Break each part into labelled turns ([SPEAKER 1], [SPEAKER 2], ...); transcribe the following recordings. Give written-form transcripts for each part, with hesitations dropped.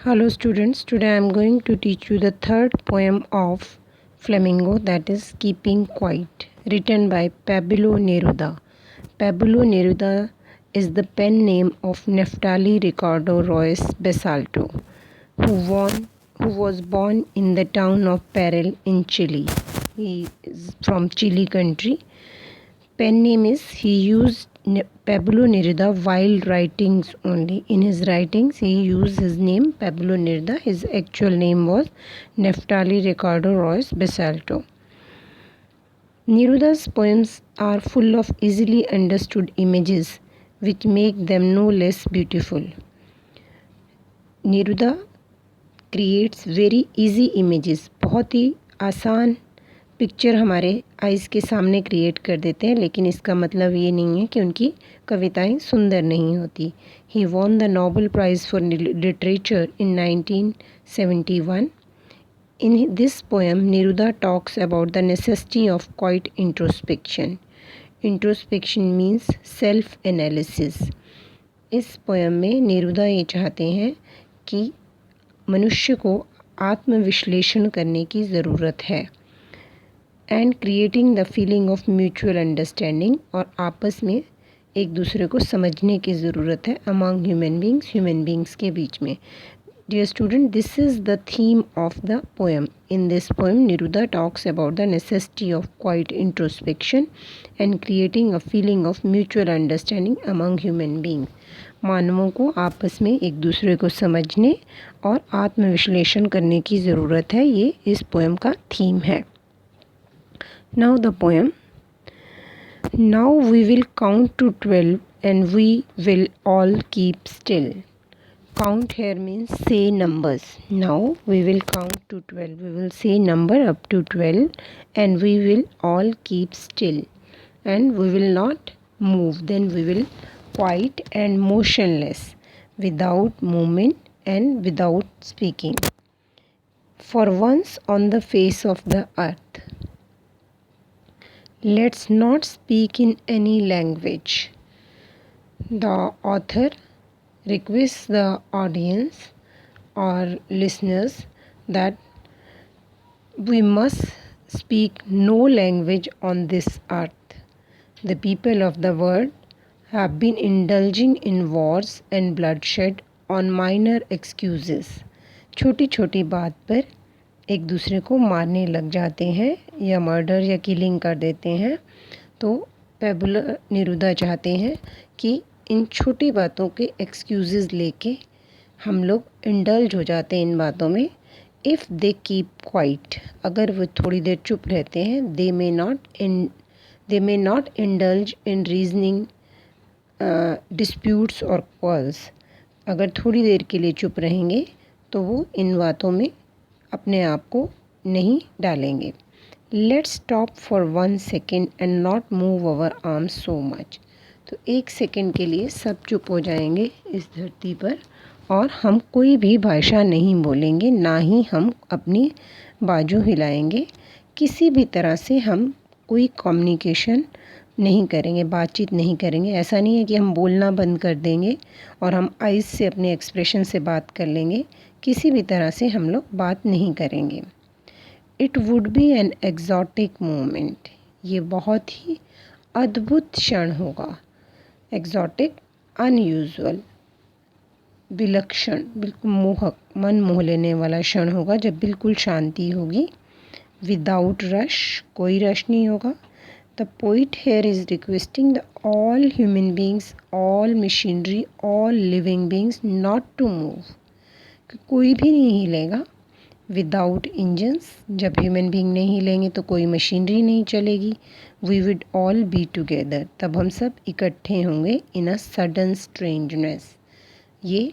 [SPEAKER 1] Hello students, today I am going to teach you the third poem of Flamingo, that is Keeping Quiet, written by Pablo Neruda. Pablo Neruda is the pen name of Neftali Ricardo Royce Basalto, who was born in the town of Parel in Chile. He is from Chile country. Pen name is he used Pablo Neruda while writings only. In his writings he used his name Pablo Neruda. His actual name was Neftali Ricardo Royce Basalto. Neruda's poems are full of easily understood images which make them no less beautiful. Neruda creates very easy images. बहुत ही आसान picture हमारे eyes के सामने create कर देते हैं, लेकिन इसका मतलब ये नहीं है कि उनकी कविताएं सुंदर नहीं होती. He won the Nobel prize for literature in 1971. In this poem Neruda talks about the necessity of quiet introspection. Introspection means self analysis. इस पोएम में नेरुदा ये चाहते हैं कि मनुष्य को आत्मविश्लेषण करने की ज़रूरत है. And creating the feeling of mutual understanding, और आपस में एक दूसरे को समझने की ज़रूरत है अमंग ह्यूमन बींग्स के बीच में. Dear student, this is the theme of the poem. In this poem Neruda talks about the necessity of quiet introspection and creating a feeling of mutual understanding among human being. मानवों को आपस में एक दूसरे को समझने और आत्मविश्लेषण करने की ज़रूरत है. ये इस पोएम का थीम है. Now the poem. Now we will count to 12 and we will all keep still. Count here means say numbers. Now we will count to 12. We will say number up to 12 and we will all keep still. And we will not move. Then we will quiet and motionless, without movement and without speaking. For once on the face of the earth. Let's not speak in any language. The author requests the audience or listeners that we must speak no language on this earth. The people of the world have been indulging in wars and bloodshed on minor excuses. छोटी छोटी बात पर एक दूसरे को मारने लग जाते हैं या मर्डर या किलिंग कर देते हैं. तो पैबुलो नेरुदा चाहते हैं कि इन छोटी बातों के एक्सक्यूज़ेस लेके हम लोग इंडल्ज हो जाते हैं इन बातों में. इफ़ दे कीप क्वाइट, अगर वो थोड़ी देर चुप रहते हैं, they may not indulge in reasoning disputes और क्वाल्स. अगर थोड़ी देर के लिए चुप रहेंगे तो वो इन बातों में अपने आप को नहीं डालेंगे. Let's stop for 1 second and not move our arms so much. तो 1 सेकेंड के लिए सब चुप हो जाएंगे इस धरती पर और हम कोई भी भाषा नहीं बोलेंगे, ना ही हम अपनी बाजू हिलाएंगे. किसी भी तरह से हम कोई कम्युनिकेशन नहीं करेंगे, बातचीत नहीं करेंगे. ऐसा नहीं है कि हम बोलना बंद कर देंगे और हम आइज़ से अपने एक्सप्रेशन से बात कर लेंगे. किसी भी तरह से हम लोग बात नहीं करेंगे. It would be an exotic moment. ये बहुत ही अद्भुत क्षण होगा. एग्जॉटिक अनयूजुअल, विलक्षण, बिल्कुल मोहक, मन मोह लेने वाला क्षण होगा जब बिल्कुल शांति होगी. विदाउट रश, कोई रश नहीं होगा. The poet here is requesting the all human beings, all machinery, all living beings not to move. कोई भी नहीं हिलेगा. विदाउट इंजन्स, जब ह्यूमन बींग नहीं हिलेंगे तो कोई मशीनरी नहीं चलेगी. We would all be together, तब हम सब इकट्ठे होंगे. इन अ सडन स्ट्रेंजनेस, ये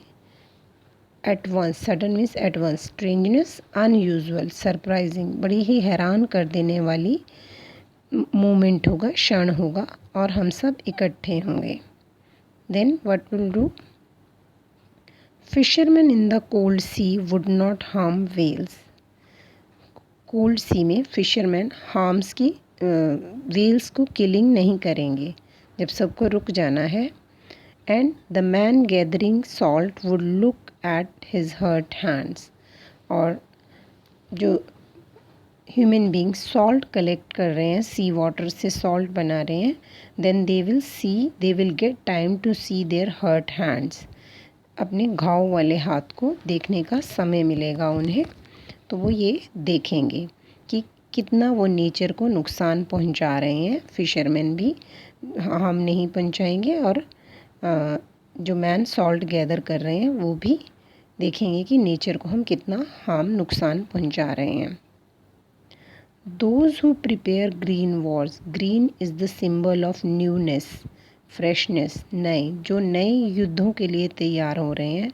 [SPEAKER 1] at once, sudden means at once, strangeness unusual, surprising, बड़ी ही हैरान कर देने वाली मोमेंट होगा, क्षण होगा, और हम सब इकट्ठे होंगे. Then what will do? Fisherman in the cold sea would not harm whales. Cold sea में फिशरमैन हार्म्स की वेल्स को किलिंग नहीं करेंगे जब सबको रुक जाना है. And the man gathering salt would look at his hurt hands. और जो ह्यूमन बींग सॉल्ट कलेक्ट कर रहे हैं, सी वाटर से सॉल्ट बना रहे हैं, then they will get time to see their hurt hands. अपने घाव वाले हाथ को देखने का समय मिलेगा उन्हें, तो वो ये देखेंगे कि कितना वो नेचर को नुकसान पहुंचा रहे हैं। फिशरमैन भी हार्म नहीं पहुंचाएंगे और जो मैन सॉल्ट गैदर कर रहे हैं वो भी देखेंगे कि नेचर को हम कितना नुकसान पहुंचा रहे हैं। Those who prepare green wars, green is the symbol of newness, freshness, नए, जो नए युद्धों के लिए तैयार हो रहे हैं।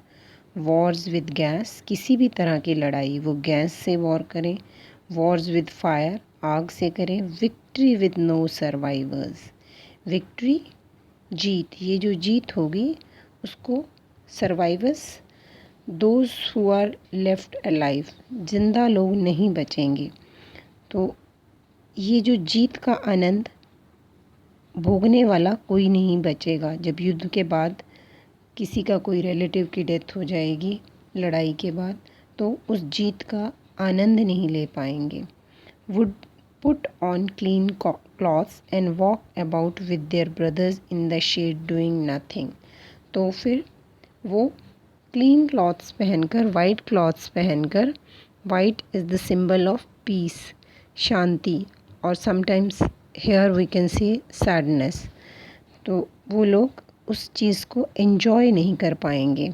[SPEAKER 1] wars with gas, किसी भी तरह की लड़ाई वो गैस से वॉर करें। wars with fire, आग से करें। victory with no survivors, victory जीत, ये जो जीत होगी उसको survivors, those who are left alive, जिंदा लोग नहीं बचेंगे। तो ये जो जीत का आनंद भोगने वाला कोई नहीं बचेगा। जब युद्ध के बाद किसी का कोई रिलेटिव की डेथ हो जाएगी लड़ाई के बाद, तो उस जीत का आनंद नहीं ले पाएंगे। Would put on clean clothes and walk about with their brothers in the shade doing nothing. तो फिर वो क्लीन क्लॉथ्स पहनकर, वाइट क्लॉथ्स पहनकर, white is the symbol of peace, शांति, और sometimes here we can say sadness. तो वो लोग उस चीज़ को एंजॉय नहीं कर पाएंगे।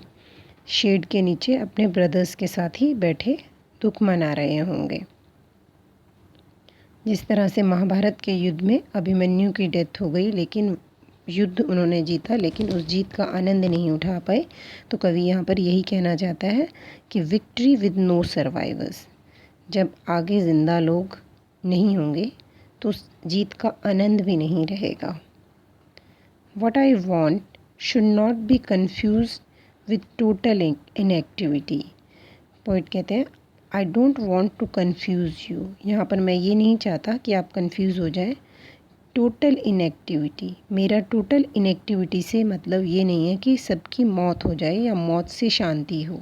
[SPEAKER 1] शेड के नीचे अपने ब्रदर्स के साथ ही बैठे दुख मना रहे होंगे। जिस तरह से महाभारत के युद्ध में अभिमन्यु की डेथ हो गई, लेकिन युद्ध उन्होंने जीता, लेकिन उस जीत का आनंद नहीं उठा पाए। तो कवि यहाँ पर यही कहना चाहता है कि विक्ट्री विद नो सर्वाइवर्स, जब आगे ज़िंदा लोग नहीं होंगे तो उस जीत का आनंद भी नहीं रहेगा। What I want should not be confused with total inactivity. Poet कहते हैं I don't want to confuse you. यहाँ पर मैं ये नहीं चाहता कि आप कंफ्यूज हो जाएं। टोटल इनएक्टिविटी, मेरा टोटल इनएक्टिविटी से मतलब ये नहीं है कि सबकी मौत हो जाए या मौत से शांति हो।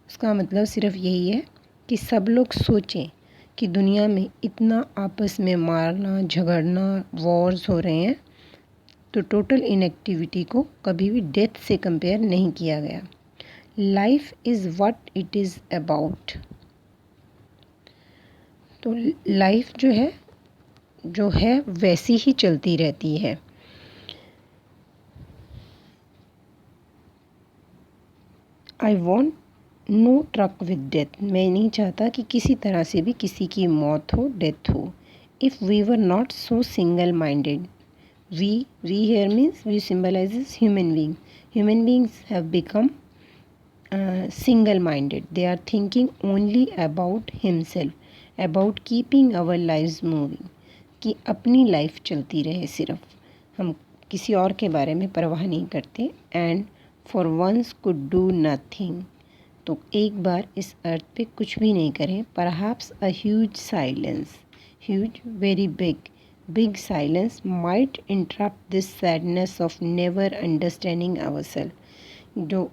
[SPEAKER 1] उसका मतलब सिर्फ यही है कि सब लोग सोचें कि दुनिया में इतना आपस में मारना झगड़ना, वॉर्स हो रहे हैं, तो टोटल इनएक्टिविटी को कभी भी डेथ से कंपेयर नहीं किया गया। Life is what it is about. तो लाइफ जो है वैसी ही चलती रहती है। I want no truck with death, मैं नहीं चाहता कि किसी तरह से भी किसी की मौत हो, डेथ हो। If we were not so single minded, we here means we symbolises human being. Human beings have become single minded, they are thinking only about himself, about keeping our lives moving, कि अपनी life चलती रहे, सिर्फ हम किसी और के बारे में परवाह नहीं करते। And for once could do nothing, तो एक बार इस अर्थ पे कुछ भी नहीं करें। Perhaps a huge silence, huge very big silence might interrupt this sadness of never understanding ourselves. जो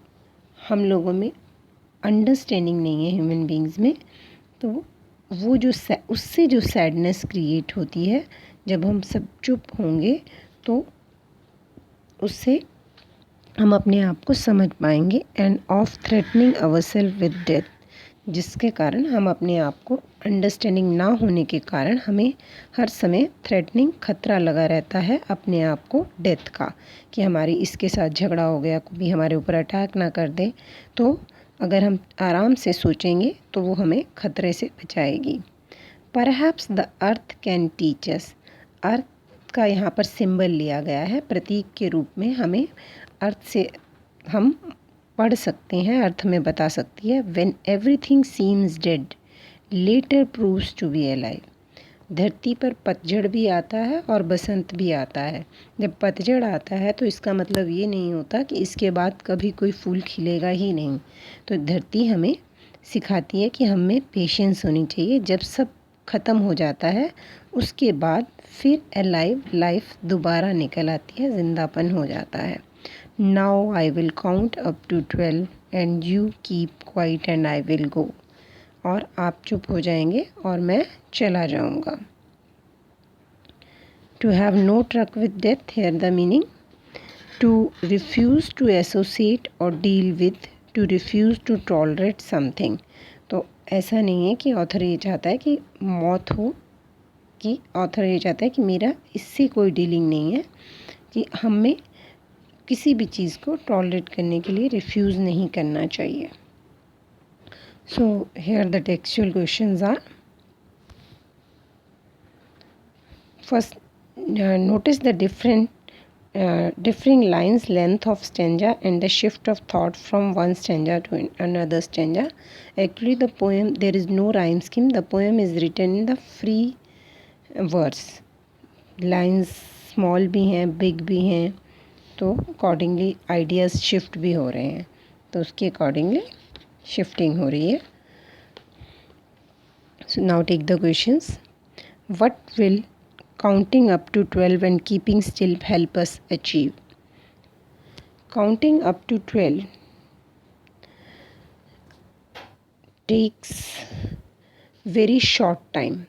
[SPEAKER 1] हम लोगों में अंडरस्टैंडिंग नहीं है ह्यूमन बींग्स में, तो वो जो उससे जो सैडनेस क्रिएट होती है जब हम सब चुप होंगे, तो उससे हम अपने आप को समझ पाएंगे। And of threatening ourselves with death, जिसके कारण हम अपने आप को अंडरस्टैंडिंग ना होने के कारण हमें हर समय थ्रेटनिंग, खतरा लगा रहता है अपने आप को डेथ का, कि हमारी इसके साथ झगड़ा हो गया, कभी हमारे ऊपर अटैक ना कर दे। तो अगर हम आराम से सोचेंगे तो वो हमें खतरे से बचाएगी। Perhaps the earth can teach us, earth का यहाँ पर सिंबल लिया गया है, प्रतीक के रूप में हमें अर्थ से हम पढ़ सकते हैं, अर्थ में बता सकती है। When everything seems dead later proves to be alive, धरती पर पतझड़ भी आता है और बसंत भी आता है। जब पतझड़ आता है तो इसका मतलब ये नहीं होता कि इसके बाद कभी कोई फूल खिलेगा ही नहीं। तो धरती हमें सिखाती है कि हमें पेशेंस होनी चाहिए। जब सब ख़त्म हो जाता है उसके बाद फिर अलाइव लाइफ दोबारा निकल आती है, जिंदापन हो जाता है। Now I will count up to 12 and you keep quiet and I will go. और आप चुप हो जाएंगे और मैं चला जाऊंगा. To have no truck with death, here the meaning. To refuse to associate or deal with, to refuse to tolerate something. तो ऐसा नहीं है कि ऑथर ये चाहता है कि मौत हो, कि ऑथर ये चाहता है कि मेरा इससे कोई डीलिंग नहीं है, कि हमें किसी भी चीज़ को टॉलरेट करने के लिए रिफ्यूज़ नहीं करना चाहिए. So here the textual questions are. First, notice the differing lines, length of stanza and the shift of thought from one stanza to another stanza. Actually the poem, there is no rhyme scheme. The poem is written in the free verse. Lines small भी हैं, big भी हैं, तो accordingly ideas shift भी हो रहे हैं, तो उसके accordingly shifting हो रही है. So now take the questions. What will counting up to 12 and keeping still help us achieve? Counting up to 12 takes very short time.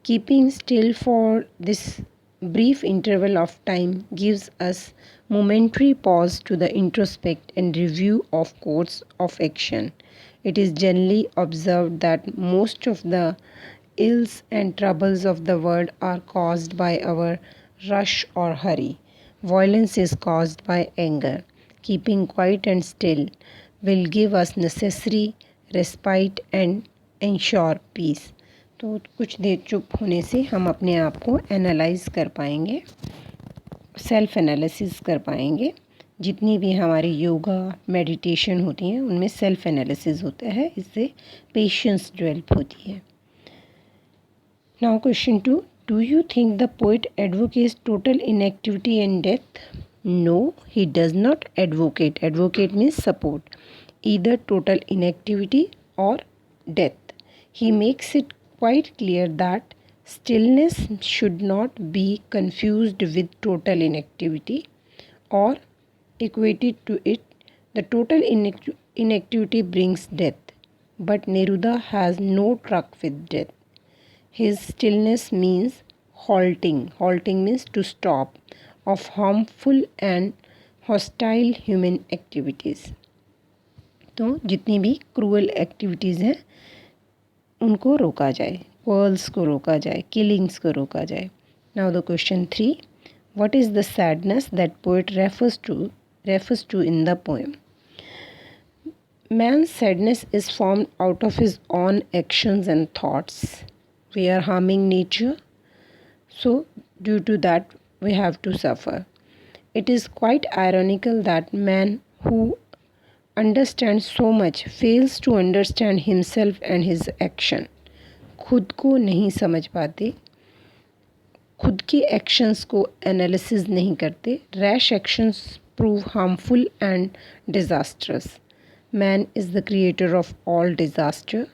[SPEAKER 1] Keeping still for this brief interval of time gives us momentary pause to the introspect and review of course of action. It is generally observed that most of the ills and troubles of the world are caused by our rush or hurry. Violence is caused by anger. Keeping quiet and still will give us necessary respite and ensure peace. तो कुछ देर चुप होने से हम अपने आप को analyse कर पाएंगे, सेल्फ एनालिसिस कर पाएंगे. जितनी भी हमारी योगा मेडिटेशन होती हैं उनमें सेल्फ एनालिसिस होता है, इससे पेशेंस डेवलप होती है. Now question 2. Do you think the poet advocates total inactivity and death? No, he does not advocate. Advocate means support either total inactivity or death. He makes it quite clear that stillness should not be confused with total inactivity or equated to it. The total inactivity brings death, but Neruda has no truck with death. His stillness means halting. Halting means to stop of harmful and hostile human activities. तो जितनी भी cruel activities हैं उनको रोका जाए, whorls को रोका जाए, किलिंग्स को रोका जाए. Now the question 3. What is the sadness that poet refers to in the poem? Man's sadness is formed out of his own actions and thoughts. We are harming nature, so due to that we have to suffer. It is quite ironical that man who understands so much fails to understand himself and his action. खुद को नहीं समझ पाते, खुद के actions को analysis नहीं करते. Rash actions prove harmful and disastrous. Man is the creator of all disaster.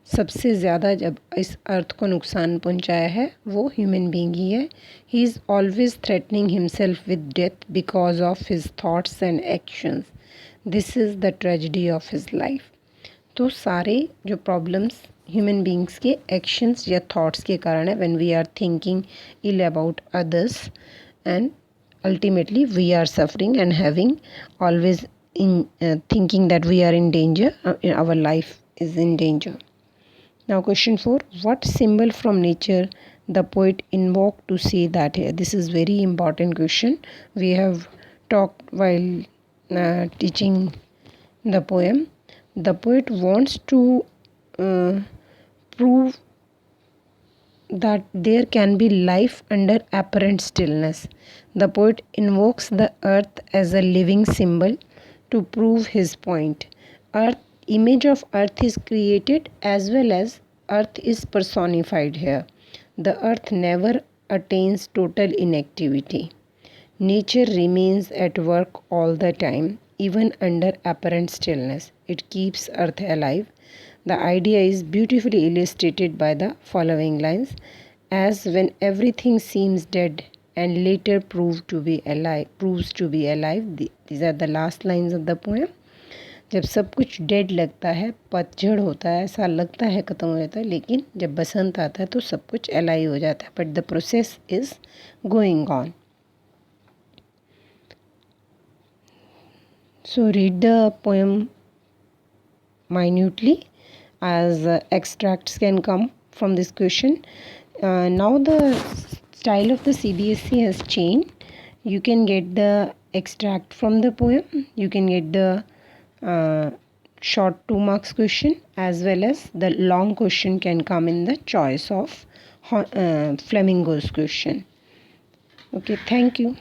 [SPEAKER 1] सबसे ज़्यादा जब इस अर्थ को नुकसान पहुंचाया है वो ह्यूमन बीइंग ही है. He is always threatening himself with death because of his thoughts and actions. This is the tragedy of his life. तो सारे जो प्रॉब्लम्स ह्यूमन बींग्स के एक्शंस या थॉट्स के कारण है. When we are thinking ill about others and ultimately we are suffering and having always in thinking that we are in danger, our life is in danger. Now question 4. What symbol from nature the poet invoked to say that here? This is very important question. We have talked while teaching the poem. The poet wants to prove that there can be life under apparent stillness. The poet invokes the earth as a living symbol to prove his point. Image of earth is created as well as earth is personified here. The earth never attains total inactivity. Nature remains at work all the time, even under apparent stillness. It keeps earth alive. The idea is beautifully illustrated by the following lines. As when everything seems dead and later proves to be alive. These are the last lines of the poem. जब सब कुछ dead लगता है, पतझड़ होता है, ऐसा लगता है ख़त्म हो जाता है, लेकिन जब बसंत आता है तो सब कुछ अलाइव हो जाता है. But the process is going on. So read the poem minutely, as extracts can come from this question. Now the style of the CBSE has changed. You can get the extract from the poem, you can get the short 2 marks question, as well as the long question can come in the choice of flamingos question. Okay, thank you.